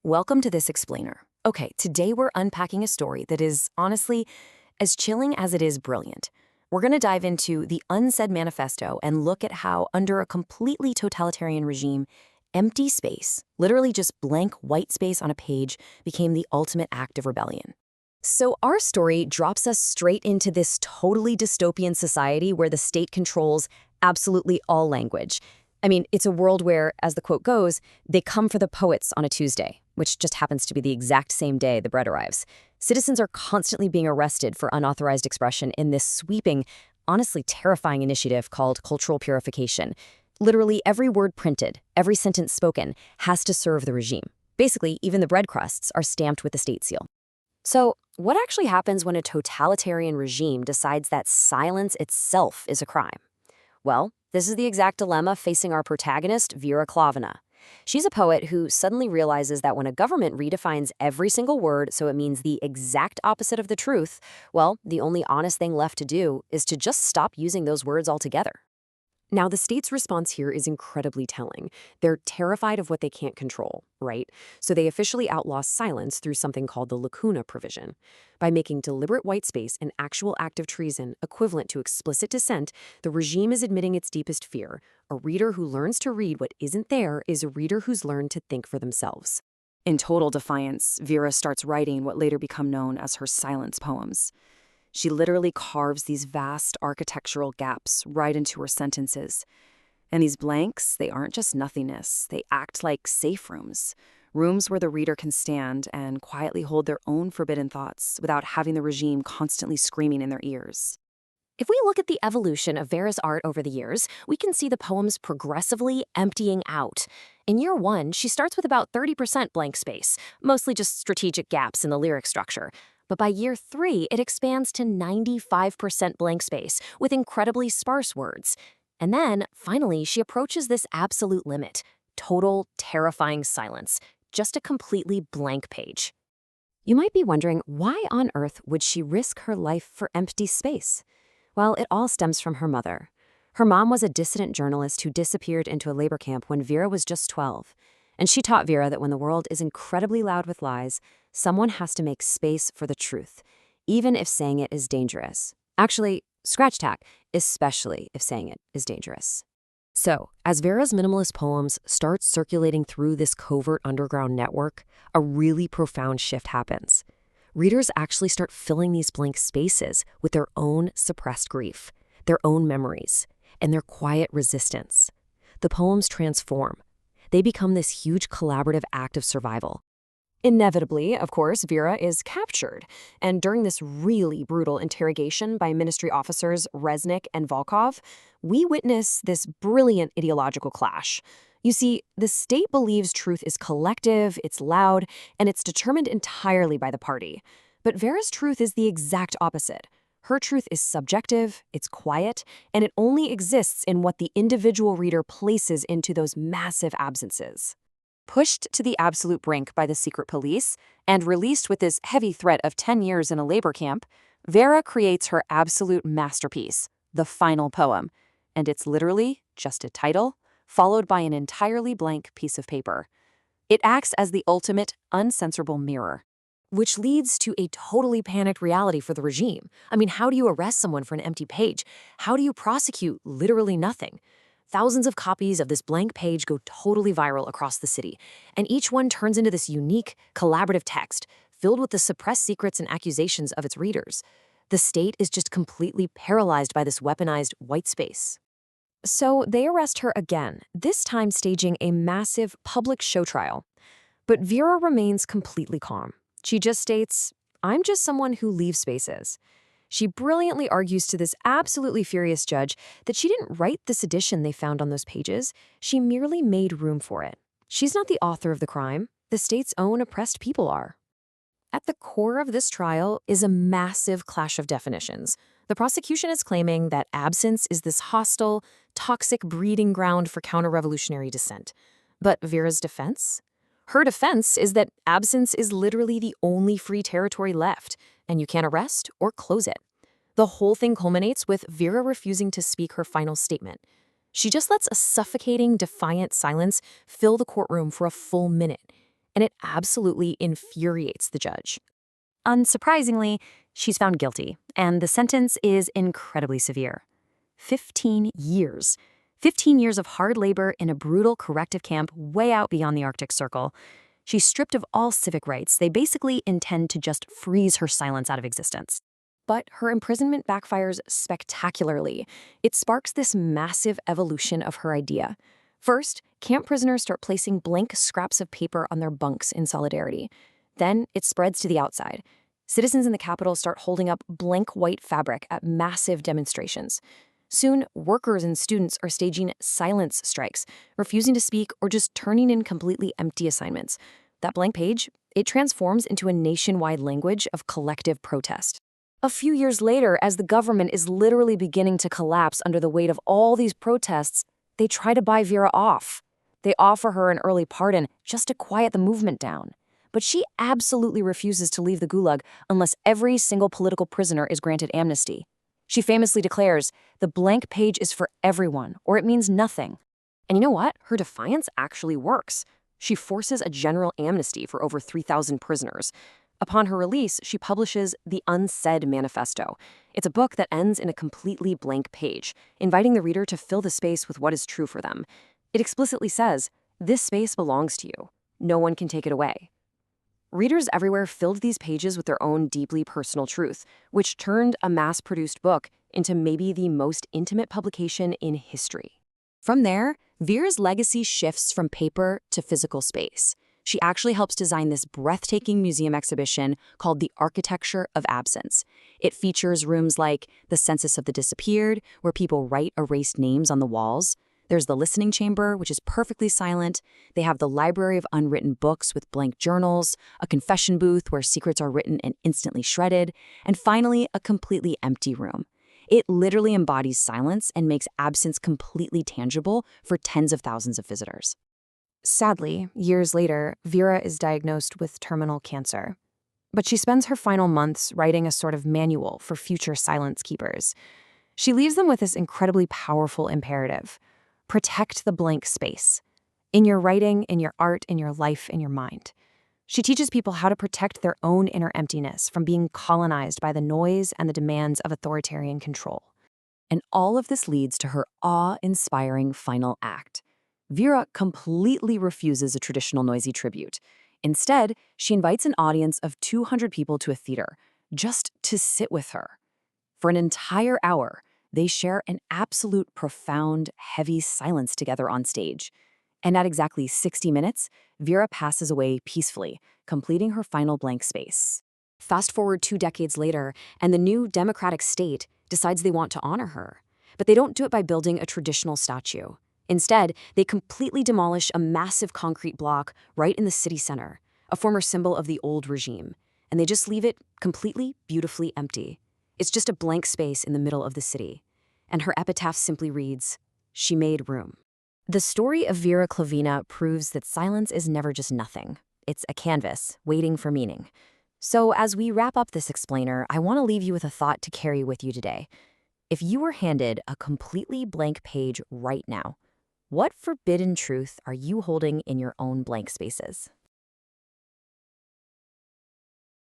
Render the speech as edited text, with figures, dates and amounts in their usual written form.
Welcome to this explainer. Okay, today we're unpacking a story that is, honestly, as chilling as it is brilliant. We're going to dive into the Unsaid Manifesto and look at how, under a completely totalitarian regime, empty space, literally just blank white space on a page, became the ultimate act of rebellion. So our story drops us straight into this totally dystopian society where the state controls absolutely all language. I mean, it's a world where, as the quote goes, they come for the poets on a Tuesday, which just happens to be the exact same day the bread arrives. Citizens are constantly being arrested for unauthorized expression in this sweeping, honestly terrifying initiative called cultural purification. Literally every word printed, every sentence spoken, has to serve the regime. Basically, even the bread crusts are stamped with the state seal. So, what actually happens when a totalitarian regime decides that silence itself is a crime? Well, this is the exact dilemma facing our protagonist, Vera Klavina. She's a poet who suddenly realizes that when a government redefines every single word so it means the exact opposite of the truth, well, the only honest thing left to do is to just stop using those words altogether. Now, the state's response here is incredibly telling. They're terrified of what they can't control, right? So they officially outlaw silence through something called the lacuna provision. By making deliberate white space an actual act of treason equivalent to explicit dissent, the regime is admitting its deepest fear. A reader who learns to read what isn't there is a reader who's learned to think for themselves. In total defiance, Vera starts writing what later become known as her silence poems. She literally carves these vast architectural gaps right into her sentences. And these blanks, they aren't just nothingness. They act like safe rooms. Rooms where the reader can stand and quietly hold their own forbidden thoughts without having the regime constantly screaming in their ears. If we look at the evolution of Vera's art over the years, we can see the poems progressively emptying out. In year one, she starts with about 30% blank space, mostly just strategic gaps in the lyric structure. But by year three, it expands to 95% blank space with incredibly sparse words. And then, finally, she approaches this absolute limit: total, terrifying silence. Just a completely blank page. You might be wondering, why on earth would she risk her life for empty space? Well, it all stems from her mother. Her mom was a dissident journalist who disappeared into a labor camp when Vera was just 12. And she taught Vera that when the world is incredibly loud with lies, someone has to make space for the truth, even if saying it is dangerous. Actually, scratch tack, especially if saying it is dangerous. So, as Vera's minimalist poems start circulating through this covert underground network, a really profound shift happens. Readers actually start filling these blank spaces with their own suppressed grief, their own memories, and their quiet resistance. The poems transform. They become this huge collaborative act of survival. Inevitably, of course, Vera is captured, and during this really brutal interrogation by ministry officers Resnick and Volkov, we witness this brilliant ideological clash. You see, the state believes truth is collective, it's loud, and it's determined entirely by the party. But Vera's truth is the exact opposite. Her truth is subjective, it's quiet, and it only exists in what the individual reader places into those massive absences. Pushed to the absolute brink by the secret police and released with this heavy threat of 10 years in a labor camp, Vera creates her absolute masterpiece, the final poem. And it's literally just a title, followed by an entirely blank piece of paper. It acts as the ultimate uncensorable mirror, which leads to a totally panicked reality for the regime. I mean, how do you arrest someone for an empty page? How do you prosecute literally nothing? Thousands of copies of this blank page go totally viral across the city, and each one turns into this unique, collaborative text filled with the suppressed secrets and accusations of its readers. The state is just completely paralyzed by this weaponized white space. So they arrest her again, this time staging a massive public show trial. But Vera remains completely calm. She just states, "I'm just someone who leaves spaces." She brilliantly argues to this absolutely furious judge that she didn't write the sedition they found on those pages, she merely made room for it. She's not the author of the crime, the state's own oppressed people are. At the core of this trial is a massive clash of definitions. The prosecution is claiming that absence is this hostile, toxic breeding ground for counter-revolutionary dissent. But Vera's defense? Her defense is that absence is literally the only free territory left, and you can't arrest or close it. The whole thing culminates with Vera refusing to speak her final statement. She just lets a suffocating, defiant silence fill the courtroom for a full minute. and it absolutely infuriates the judge. Unsurprisingly, she's found guilty, and the sentence is incredibly severe. 15 years. 15 years of hard labor in a brutal corrective camp way out beyond the Arctic Circle. She's stripped of all civic rights. They basically intend to just freeze her silence out of existence. But her imprisonment backfires spectacularly. It sparks this massive evolution of her idea. First, camp prisoners start placing blank scraps of paper on their bunks in solidarity. Then it spreads to the outside. Citizens in the capital start holding up blank white fabric at massive demonstrations. Soon, workers and students are staging silence strikes, refusing to speak or just turning in completely empty assignments. That blank page, it transforms into a nationwide language of collective protest. A few years later, as the government is literally beginning to collapse under the weight of all these protests, they try to buy Vera off. They offer her an early pardon just to quiet the movement down. But she absolutely refuses to leave the gulag unless every single political prisoner is granted amnesty. She famously declares, "The blank page is for everyone, or it means nothing." And you know what? Her defiance actually works. She forces a general amnesty for over 3,000 prisoners. Upon her release, she publishes the Unsaid Manifesto. It's a book that ends in a completely blank page, inviting the reader to fill the space with what is true for them. It explicitly says, "This space belongs to you. No one can take it away." Readers everywhere filled these pages with their own deeply personal truth, which turned a mass-produced book into maybe the most intimate publication in history. From there, Vera's legacy shifts from paper to physical space. She actually helps design this breathtaking museum exhibition called The Architecture of Absence. It features rooms like the Census of the Disappeared, where people write erased names on the walls. There's the listening chamber, which is perfectly silent. They have the library of unwritten books with blank journals, a confession booth where secrets are written and instantly shredded, and finally, a completely empty room. It literally embodies silence and makes absence completely tangible for tens of thousands of visitors. Sadly, years later, Vera is diagnosed with terminal cancer. But she spends her final months writing a sort of manual for future silence keepers. She leaves them with this incredibly powerful imperative: protect the blank space. In your writing, in your art, in your life, in your mind. She teaches people how to protect their own inner emptiness from being colonized by the noise and the demands of authoritarian control. And all of this leads to her awe-inspiring final act. Vera completely refuses a traditional noisy tribute. Instead, she invites an audience of 200 people to a theater, just to sit with her. For an entire hour, they share an absolute profound, heavy silence together on stage. And at exactly 60 minutes, Vera passes away peacefully, completing her final blank space. Fast forward 2 decades later, and the new democratic state decides they want to honor her. But they don't do it by building a traditional statue. Instead, they completely demolish a massive concrete block right in the city center, a former symbol of the old regime. And they just leave it completely, beautifully empty. It's just a blank space in the middle of the city. And her epitaph simply reads, "She made room." The story of Vera Klavina proves that silence is never just nothing. It's a canvas, waiting for meaning. So as we wrap up this explainer, I want to leave you with a thought to carry with you today. If you were handed a completely blank page right now, what forbidden truth are you holding in your own blank spaces?